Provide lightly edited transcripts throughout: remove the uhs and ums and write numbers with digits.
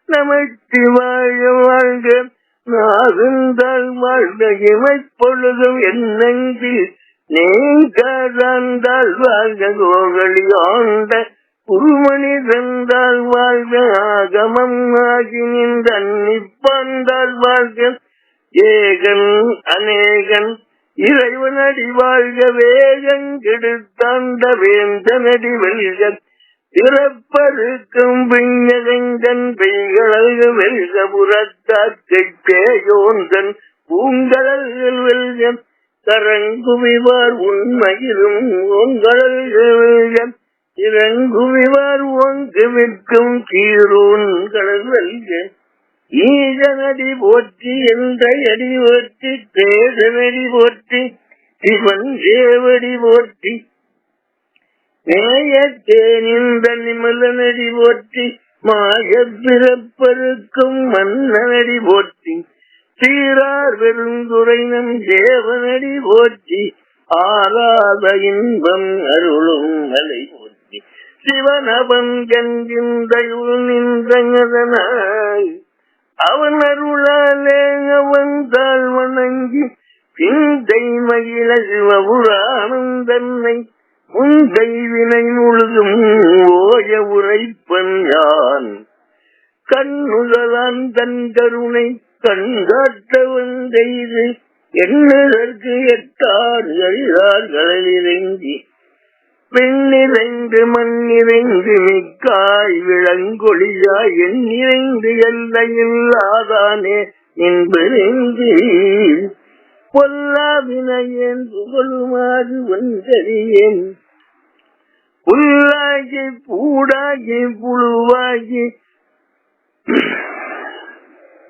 நமச்சிவாய வாழ்க. நாகுந்தால் வாழ்க இமைப்பொழுதும் என்னெங்கில் நீங்காதால் வாழ்க. கோகலி ஆண்ட குருமணி தந்தால் வாழ்க. ஆகமம் ஆகி நின்ற நிப்பாந்தால் வாழ்க. ஏகன் அநேகன் இறைவனடி வாழ்க. வேகங் கெடுத்தாண்ட வேந்தனடி வெல்க. பிறப்பருக்கும் விஞ்ஞகன் பெய்களகு வெல்க. புறத்தாக்கையோந்தன் பூங்கடல்கள் வெல்க. கரங்குவிவார் உண்மையிலும் ஓங்கடல்கள் வெல்க. இறங்குவிவார் ஓங்கு விற்கும் கீரோன் கடல் வெல்க. ஈசனடி போற்றி என்ற அடி போற்றி தேசனடி போற்றி சிவன் தேவடி போற்றி நேயத்தேனிந்த நிமலனடி போற்றி மாய பிறப்பருக்கும் மன்னனடி போற்றி சீரார் பெருந்துரை நம் தேவனடி போற்றி ஆராத இன்பம் அருளும் அலை போற்றி சிவனவன் கங்கிந்தையுள் நின்றதனாய் அவன் அருளாலே அவன் தாழ் வணங்கி சிந்தை மகிழ சிவபுரானந்தன்னை முந்தை வினை முழுதும் ஓய உரைப்பன் யான். கண்ணுதலான் தன் கருணை கண்காட்டவன் செய்து எண்ணதற்கு எட்டார் எழிலார்களிறங்கி பெண்ணிறைந்து மண்ணிறைந்து மிக்காய் விளங்கொழியாய் எண்ணிறைந்து எல்லையில்லாதானே என்பதென்று பொல்லாவினையேன் புகழுமாறு ஒன்றறியேன். புல்லாகி பூடாகி புழுவாகி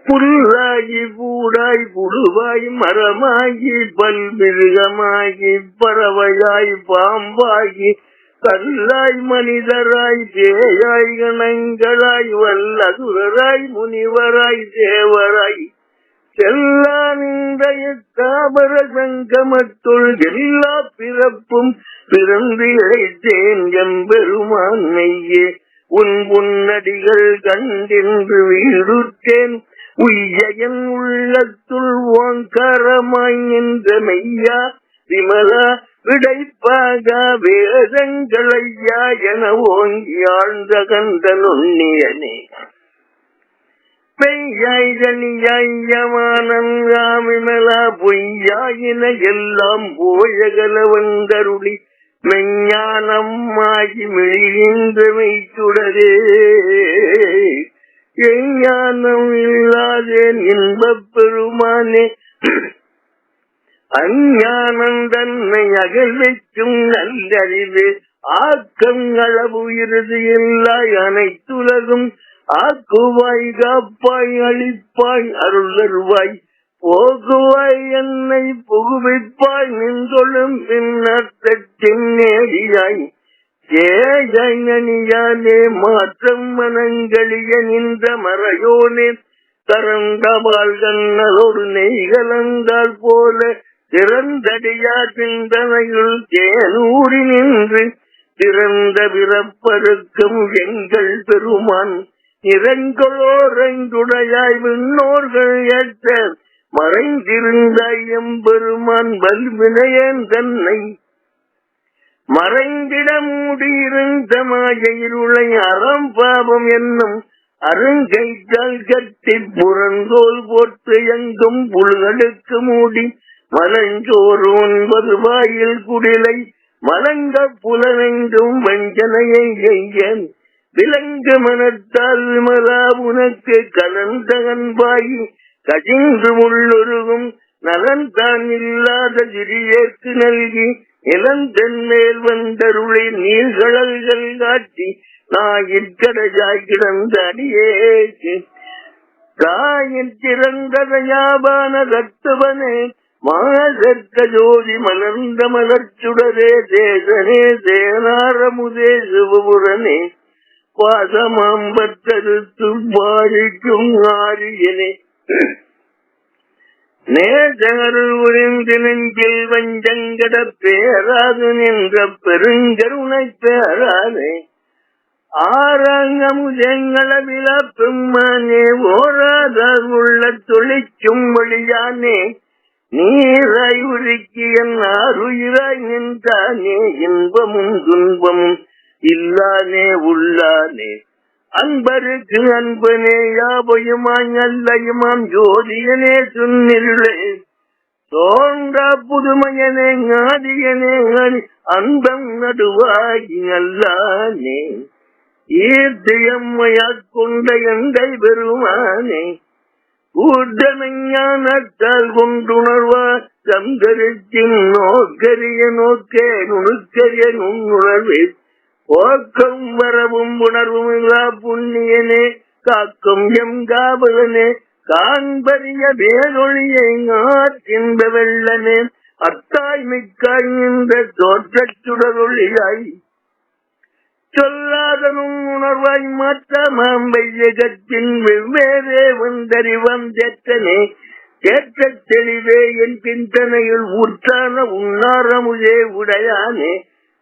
புல்லாகி பூடாய் புழுவாய் மரமாகி பல்மிருகமாகி பறவையாய் பாம்பாகி கல்லாய் மனிதராய் பேயாய் கணங்களாய் வல்லதுராய் முனிவராய் தேவராய் செல்லா நின்றைய தாபர சங்கமத்துள் எல்லா பிறப்பும் பிறந்து இழைத்தேன் எம்பெருமான் மெய்யே. உன் புன்னடிகள் கண்டென்று வீடுற்றேன் உய்யன் உள்ளத்துள் ஓங்காரமாய் நின்ற மெய்யா விமலா விடைப்பாக வேதங்களையா என ஓங்கி ஆழ்ந்த கந்த நுண்ணியனே. பெய்யாய் கனியாயமானங்காமிமலா பொய்யாயின எல்லாம் போயகலவந்தருளி மெஞ்ஞானம் ஆகி மெழிகின்ற மெய்ச்சுடரே. எஞ்ஞானம் இல்லாதேன் இன்பப் பெருமானே. அஞ்ஞானம் தன்னை அகல் வைக்கும் நல்லறிவே. ஆக்கம் அளவு இறுதி இல்லாய் அனைத்துலகும் ஆக்குவாய் காப்பாய் அளிப்பாய் அருள் தருவாய் போகுவாய் என்னை புகுவிப்பாய் நின்றொழும் பின்னத்தின் நேடியாய் சேஜனியானே மாற்றம் மனங்களிய நின்ற மறையோனே. கரந்தவாள் கண்ணலோடு நெய்கலந்தால் போல திறந்தடியா சிந்தனையுள் தேனூறி நின்று திறந்த பிறப்பருக்கும் எங்கள் பெருமான் இரங்கலோரைந்துடையாய் விண்ணோர்கள் ஏற்ற மறைந்திருந்தாய் எம்பெருமான் வல்வினையன் தன்னை மறைந்திட மூடியிருந்த மாயிருளை அறம் பாவம் என்னும் அருங்கைத்தால் கட்டி புறந்தோல் போட்டு எங்கும் புல்களுக்கு மூடி மலஞ்சோறு 9 வாயில் குடிலை மலங்க புலனெங்கும் வஞ்சனையை எய்யன் விலங்கு மனத்தால் விமலா உனக்கு கலந்த அன்பாயி கஜிந்து உள்ளுருகும் நலன்தான் இல்லாத சிறியேற்கு நல்கி இளந்தென் மேல் வந்தருளை நீர்கடல்கள் காட்டி நாயிற்கடையாய் கிடந்த அடியேக்கு தாயின் சிறந்த யாபான தத்துவனே மாசற்க ஜோதி மலர்ந்த மலர்ச்சுடரே தேசனே தேனாரமுதே சிவபுரனே பாசமாம்பத்தருத்து பாரிக்கும் ஆரியனே நேசகருள் உறிந்து நெஞ்சில் வஞ்சங்கட பேராது நின்ற பெருங்கருணை பேரானே ஆரங்கமுதங்களவில பெம்மானே ஓராதார் உள்ள தொழிக்கும் வழியானே நீராய் உருக்கி என் ஆறுயிராய் நின்றானே இன்பமும் துன்பமும் இல்லானே உள்ளானே அன்பருக்கு அன்பனே யாபயுமாய் நல்லயுமாம் ஜோதியனே சுன்னிருளே தோன்றா புதுமையனே ஆதியனே அன்பம் நடுவாகி நல்லானே ஈர்த்தியம்மையாக் கொண்ட எந்தை பெருமானே ஊர்தனைஞானத்தால் கொண்டுணர்வார் சந்தரிச்சின் நோக்கரிய நோக்கே நுணுக்கரிய நுண்ணுணர்வே போக்கம் வரவும் உணர்வும் இல்லா புண்ணியனே காக்கும் எம் காவலனே காண்பறிய வேலொழியை ஆற்றின்ப வெள்ளனே அத்தாய் மிக்காய் என்ற தோற்றச் சுடரொழியாய் சொல்லாதனும் உணர்வாய் மாற்றமாம் வையகத்தின் வெவ்வேறே வந்தறிவம் தேற்றனே தேற்ற தெளிவே என் பின்தனையில் ஊற்றான உன்னாரமுதே உடையானே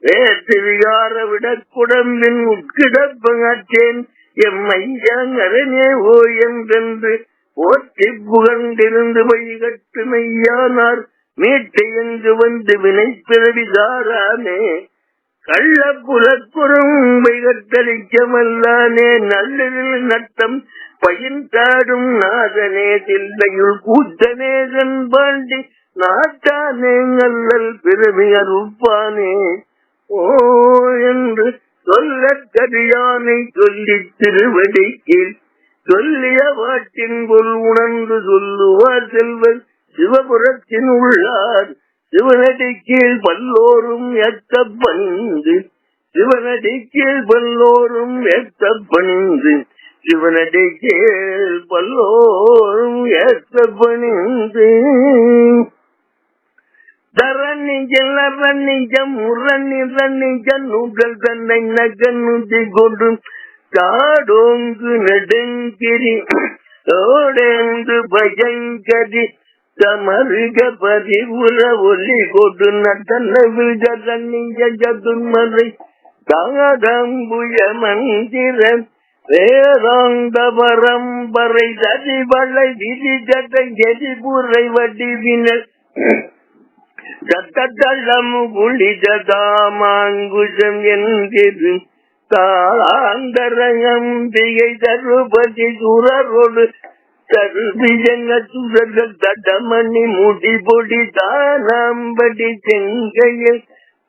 வேற்றியார விடக்குடம்பின் உட்கிடப்பங்கற்றேன் எம்மையாங்கரனே ஓ என்றென்று போற்றி புகழ்ந்திருந்து வைகட்டு மெய்யானார் மீட்டை என்று வந்து வினை பிறவிதாரானே கள்ள புலக்குறும் வைகட்டளிக்கமல்லானே நல்லதில் நட்டம் பயின்றாடும் நாதனே தில்லையுள் கூத்தனே கண்பாண்டி நாட்டானே நல்லல் பிறவி அருப்பானே ஓ என்று சொல்ல கரியானை சொல்லி திருவடி கீழ் சொல்லிய வாட்டின் பொருள் உணர்ந்து சொல்லுவார் செல்வர் சிவபுரத்தின் உள்ளார் சிவனடி கீழ் பல்லோரும் எத்த பணிந்து சிவனடி கீழ் பல்லோரும் எத்த பணிந்து சிவனடி கீழ் பல்லோரும் எத்த பணிந்து தரணிஜல் அரணிஜம் உரணிரணிஜன் நூல்கள் தன்னை நகனுதி கொண்டு காடோங்கு நெடுங்கிரி ஓடேந்து பயங்கரி தமருக பரிவுல ஒலி கொடு நட்டனவில் ஜரணிஜ ஜதுர்மலை தாதம்புய மந்திர வேதாந்த பரம்பரை தடிவளை விதி ஜட்டை எரிபுரை வடிவினர் சத்தம் குளிதாமாங்குஷம் என்கிறது தாளாந்தரம்பிகை தருபதி சுரரோடு தருபிஜங்க சுரர்கள் தடமணி முடி பொடி தானாம்படி செங்கையில்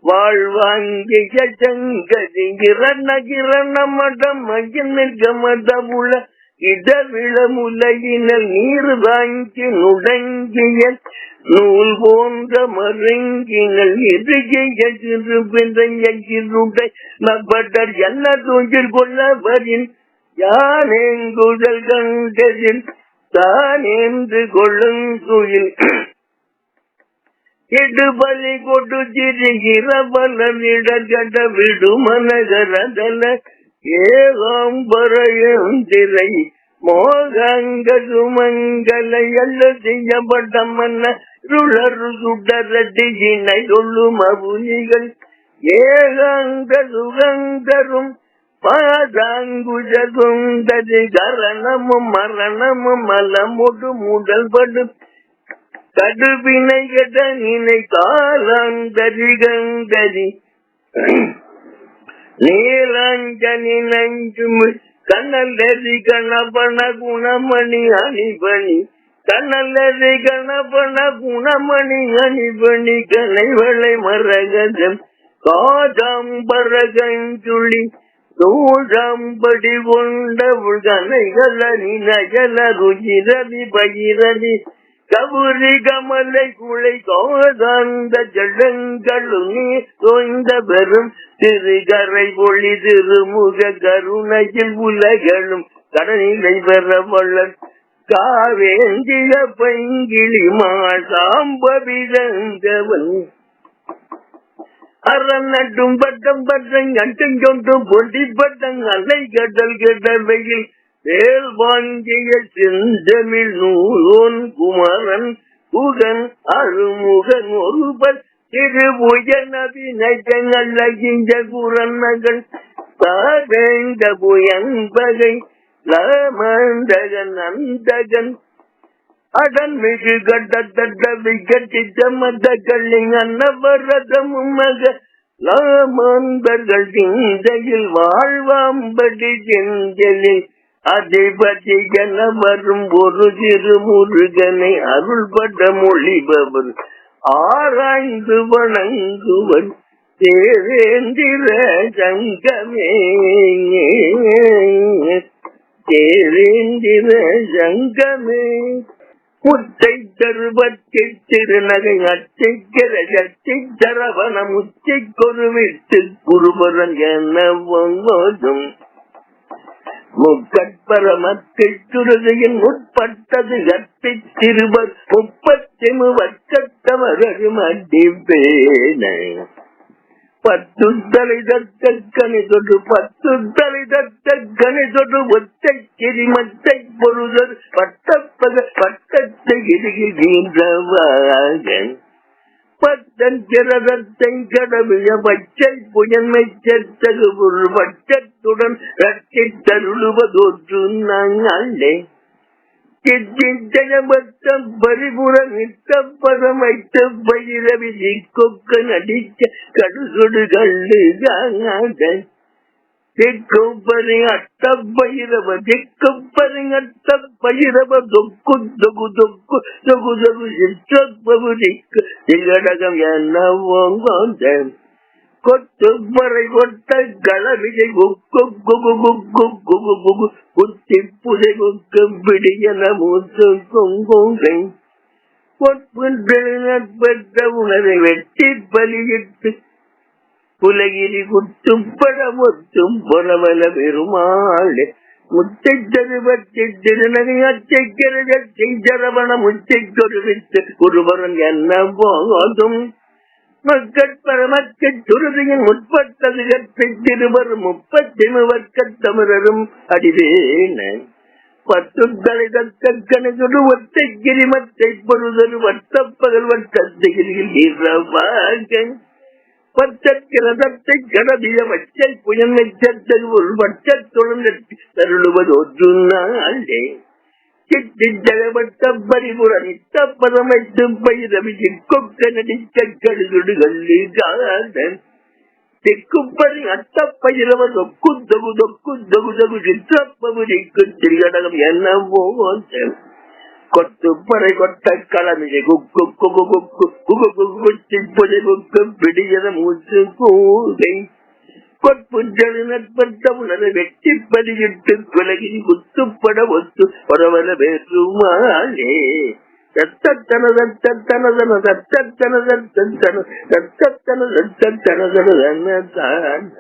வாழ்வாங்கிய சங்கதி கிரண கிரண மடம் மகிழ்க மதமுள்ள இடவிள முலையினல் நீர் வாங்கி நுடங்கிய நூல் போன்ற மருங்கினல் இருகை மப்பட்டர் என்ன தூங்கில் கொள்ளவரின் யானேங்குதல் கண்டதில் தானேந்து கொள்ளும் துயில் எடுபலி கொடு திரிகிற பலனிடகட விடுமனகரதல ஏகாம்பரையும் திரை மோகங்க சுமங்கல எல்ல செய்யப்பட்ட மன்ன ருளரு சுடரட்டினை சொல்லும் அபுலிகள் ஏகாங்க சுகங்கரும் பாதாங்குஜரும் ததி கரணமும் மரணமும் மலமுடு முதல் படு கடுவினை கட நினை காலாந்தரிகந்தரி நீலாஞ்சனி நஞ்சும் கண்ணல்லதி கணபண குணமணி அணிபணி கண்ணல்லதி கணபண குணமணி அணிபணி கனைவளை மரகதம் காதாம்பரகஞ்சுளி தூஜாம்படி கொண்ட கனைகள நினஜல ருஜிரதி பகிரதி கபுரி கமலை குளை கோதாந்த ஜடங்களும் நீ தோய்ந்த பெரும் திருகரை பொழி திருமுக கருணையில் உலகளும் கடனிலை பெற வள்ளல் காவேந்திய பைங்கிளி மாசாம்பவிழந்தவன் அறநட்டும் பட்டம் பட்டம் அட்டும் கொண்டும் பொட்டி பட்டம் அலை கடல் கடவையில் வேல் வாங்கிய செந்தமிழ் நூலோன் குமரன் புகன் அருமுகன் ஒருபர் திருபுய நபி நஜங்கள் குரன் மகள் தாவேந்த புயன்பகை லாமந்தகன் அந்தகன் அடன் மிகு கட்ட விகட்டித்த மத கள்ளிங் அன்னவரதமும் மக லாமந்தர்கள் சிந்தையில் வாழ்வாம்படி செஞ்சலில் அதிபதி என வரும் ஒரு சிறு முருகனை அருள்பட மொழிபவர் ஆராய்ந்து வணங்குவன் தேவேந்திர சங்கமே தேவேந்திர சங்கமே முத்தை தருவத்தை திருநகை அச்சைக்கிற சச்சை சரவண முச்சை கொருவிட்டு குருபரன் என்னவும் முக்கட்பரமத்தை துருதையின் முற்பட்டது கத்தை திருவர் 30 வர்க்கத்தவரும் அடிப்பேன 10 தலை தத்தக்கனை தொட்டு 10 தலை தத்தக்கனை தொட்டு ஒத்தை கிரிமத்தை பொருதர் பட்டத்தை இடுகின்றவாகன் பத்தன் சிறதத்தை கடவிய பச்சை புயன்மை செத்தகு ஒரு பட்சத்துடன் ரட்டி தருளுவதொற்று நாங்களே சித்திஜயபத்த பரிபுற நித்த பதம் வைத்த பயிரவி கொக்க நடிக்க கடுசுடு கண்டு திக்குப்பரி அட்ட பைரவ திக்குப்பரி அட்ட பைரவ தொக்கு தொகு தொக்கு தொகு தொகு சிற்றப்பகு திக்கு திகடகம் என்ன கொத்துப்பறை கொட்ட களவிகை கொக்கு குகு குகு குகு குகு குத்தி புதை கொக்கு பிடியன மூத்து கொங்கை பொற்பெற்ற உணரை வெட்டி பலியிட்டு உலகிரி குத்துப்பட மொத்தும் புறவல பெருமாளே முத்தை தருவத்தை திருநகை அச்சைக்கிறதை சரவண முச்சை கொருவித்து குருபரன் என்ன போதும் மக்கட்பரமக்கை துருதியின் முற்பட்டது கற்றை திருவர் 30 வர்க்கத்தமிழரும் அடிவேன 10 தலை தக்கணு ஒத்தை கிரிமத்தை பொருதரு வட்டப்பகல் வட்டத்தையில் இரவாக பச்சை கடதிய வச்சை புயன்மை சத்தது ஒரு வட்டத்துடன் தருளுவதொன்று நாளே சித்தி ஜகவட்ட பரிபுர நித்த பதமைத்து பயிரவி கொக்க நடிக்க கடுகுடுகள் திக்குப்பறி அட்ட பயிரவ தொக்கு தொகு தொக்கு தொகு தொகு சிற்றப்பகுதிக்கு திரிகடகம் என்ன கொத்துப்பறை கொட்ட களமிசை குக்கு குகு குக்கு குகு குச்சி புதை குக்கு பிடியத மூச்சு கூகை கொட்புஞ்சல் நட்பட்ட உணரை வெட்டி பதியிட்டு குலகிரி குத்துப்பட ஒத்து பரவல பெருமாளே தத்தன தத்தனதன தத்தன தத்தன தத்தன தத்தன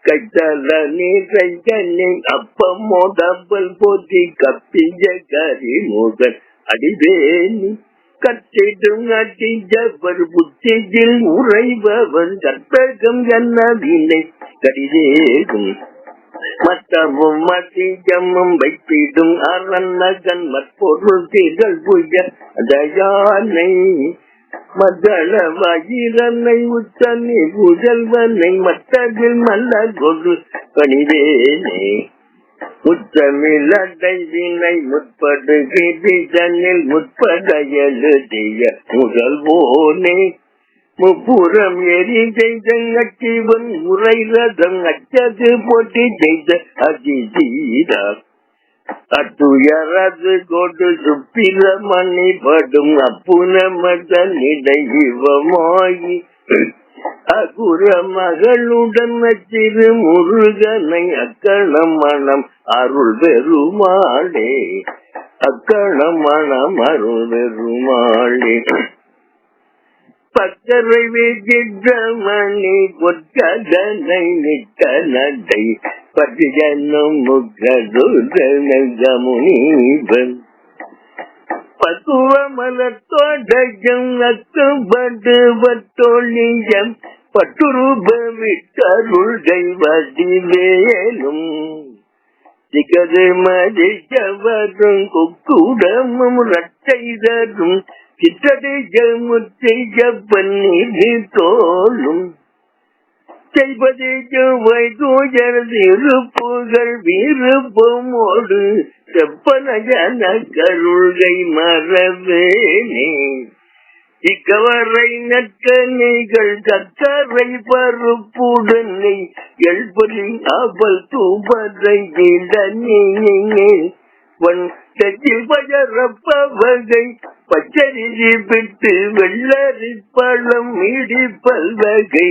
கைத்தல நீரை கண்ணை அப்பமோ தப்பல் போத்தி கப்பிஞ்ச கரி மூகன் அடிவேணி கற்றிடும் அட்டிஞ்சவர் புத்தியில் உறைபவன் கற்பகம் கண்ணவினை கடிதேகும் மத்தமும் மத்தியமும் வைப்பிடும் அரணகன் மற்பொருள் திகழ் புய தயானை மதள வயிரனை உச்சனை புதல்வனை மற்றதில் மல்ல கொடு பணிவேனே முத்தமிழடை வினை முற்படு கிரிதனில் முற்பட எழுதிய முதல்வோனே முப்புறம் எரி செய்த அச்சிவன் முறை ரதம் அச்சது போட்டி செய்த அதிதீரா அத்துயரது கொடு சுப்பிரமணி படும் அப்புன மதன் இடைவமாயி அகுர மகளுடன் சிறு முருகனை அக்கணம் மனம் அருள் பெருமாளே அக்கணம் மனம் அருள் பெருமாளே பக்கரை விஜிதமணி பொற்கதனை நிட்ட நடை பட்டிஜனும் முகமுனீபன் பக்குவ மலத்தோடையும் அக்குபடு வத்தோழியம் பட்டுருபவிட்டருள் தெய்வதிவேலும் சிகது மதிச்சவரும் குக்குடமும் ரட்டைதரும் சித்ததை முத்தைய பன்னீர் தோளும் செய்வதே செவ்வாய் தூயர் திருப்புகள் விருப்பமோடு செப்பன கருள்கை மறவேனே இக்கவரை நற்கனைகள் கக்கரை பருப்புடனை எழுபதி அவள் தூபதை இளநீ வன் கட்சில் பஜரப்பவகை பச்சரிசி பிட்டு வெள்ளரி பழம் இடிப்பல் வகை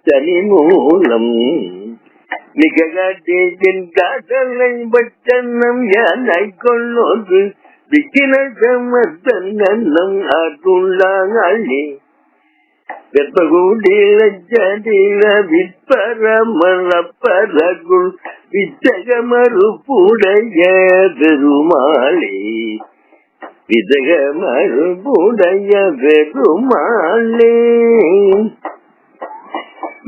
தனி மூலம் மிக காட்டின் காதலை பச்சன்னம் யானை கொள்ளோது விக்கின சமத்தன்னம் ஆற்றுள்ளாங்களே வெப்பகூடில ஜடில விற்பரமளப்பரகுள் வித்தகமறுப்புடைய பெருமாளே வித்தகமறுப்புடைய பெருமாளே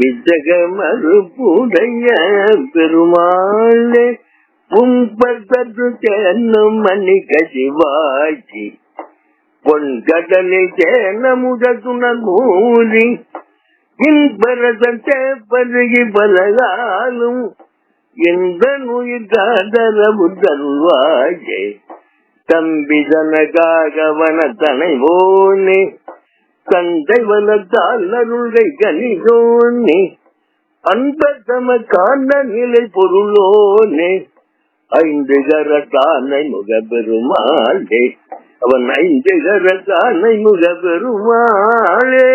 வித்தகமறுப்புடைய பெருமாளே உம்பற்று தேனும் மன்னிக்க சிவாஜி பொன் கடலில் தேன முதத்துணர் மூலி இன்பரசத்தை பருகி பலகாலும் எந்த நோயில் காதரவு தருவாயே தம்பிதனகாகவன தனைவோனே கந்தை வளத்தால் அருள்கை கனிதோனே அன்பத்தம காண நிலை பொருளோனே ஐந்து கரத்தானை முக பெருமாளே அவன் ஐந்து கரத்தானை முக பெருமாளே.